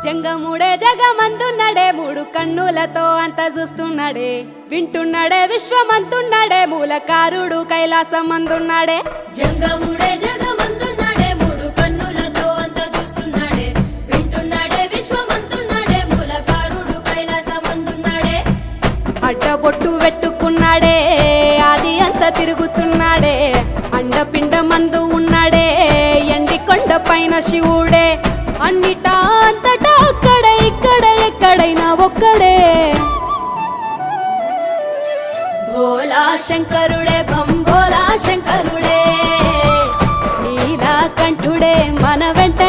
జంగముడే జగమంతున్నడే మూడు కన్నులతో అంత చూస్తున్నాడే వింటున్నాడే విశ్వమంతున్నడే మూలకారుడు కైలాసమందున్నాడే జంగముడే జగమంతున్నాడే మూడు కన్నులతో అంత చూస్తున్నాడే వింటున్నాడే విశ్వమంతున్నాడే మూలకారుడు కైలాసమందున్నాడే అడ్డబొట్టు పెట్టుకున్నాడే ఆది అంత తిరుగుతున్నాడే అండపిండ మందు ఉన్నాడే ఎండి కొండ పైన శివుడే అన్నిటా అంతటా అక్కడే ఇక్కడ ఎక్కడైనా ఒక్కడే భోలా శంకరుడే భోలా శంకరుడే నీలకంఠుడే మన వెంట